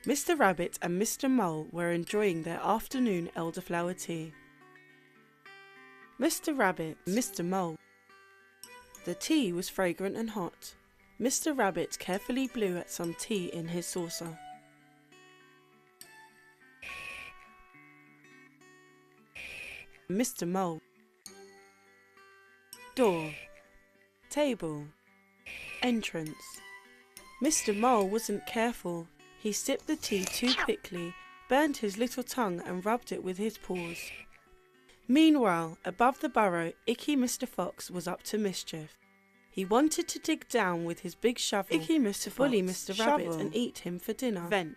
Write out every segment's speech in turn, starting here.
Mr. Rabbit and Mr. Mole were enjoying their afternoon elderflower tea. Mr. Rabbit, Mr. Mole. The tea was fragrant and hot. Mr. Rabbit carefully blew at some tea in his saucer. Mr. Mole. Door. Table. Entrance. Mr. Mole wasn't careful. He sipped the tea too quickly, burned his little tongue and rubbed it with his paws. Meanwhile, above the burrow, Icky Mr. Fox was up to mischief. He wanted to dig down with his big shovel, Icky Mr. bully Mr. Rabbit and eat him for dinner. Vent.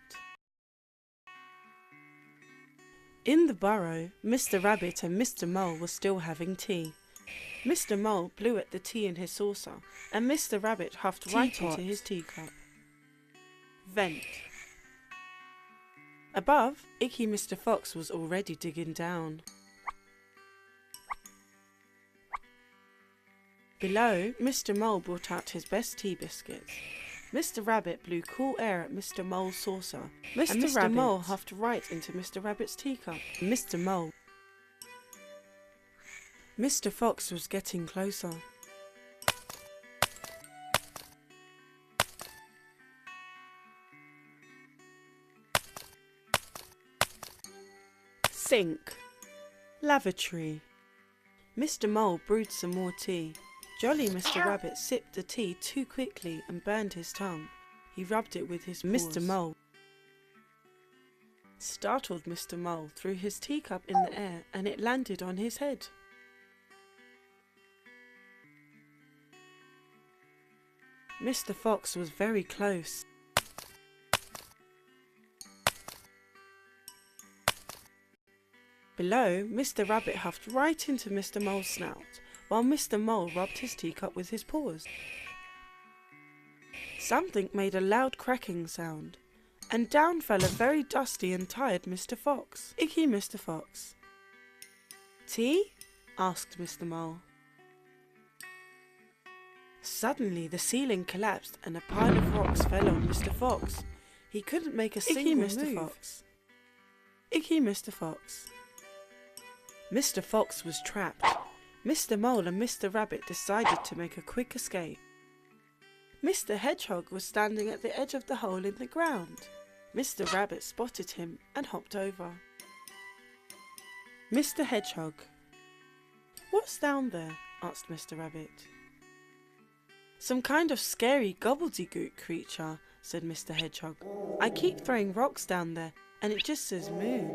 In the burrow, Mr. Rabbit and Mr. Mole were still having tea. Mr. Mole blew at the tea in his saucer, and Mr. Rabbit huffed right into his teacup. Vent. Above, Icky Mr. Fox was already digging down. Below, Mr. Mole brought out his best tea biscuits. Mr. Rabbit blew cool air at Mr. Mole's saucer, and Mr. Mole huffed right into Mr. Rabbit's teacup. Mr. Mole. Mr. Fox was getting closer. Sink. Lavatory. Mr. Mole brewed some more tea. Jolly Mr. Rabbit sipped the tea too quickly and burned his tongue. He rubbed it with his paws. Mr. Mole. Startled Mr. Mole threw his teacup in the air and it landed on his head. Mr. Fox was very close. Below, Mr. Rabbit huffed right into Mr. Mole's snout, while Mr. Mole rubbed his teacup with his paws. Something made a loud cracking sound, and down fell a very dusty and tired Mr. Fox. Icky Mr. Fox. Tea? Asked Mr. Mole. Suddenly the ceiling collapsed and a pile of rocks fell on Mr. Fox. He couldn't make a single move. Icky Mr. Fox. Icky Mr. Fox. Mr. Fox was trapped. Mr. Mole and Mr. Rabbit decided to make a quick escape. Mr. Hedgehog was standing at the edge of the hole in the ground. Mr. Rabbit spotted him and hopped over. Mr. Hedgehog. What's down there? Asked Mr. Rabbit. Some kind of scary gobbledygook creature, said Mr. Hedgehog. I keep throwing rocks down there and it just says moo.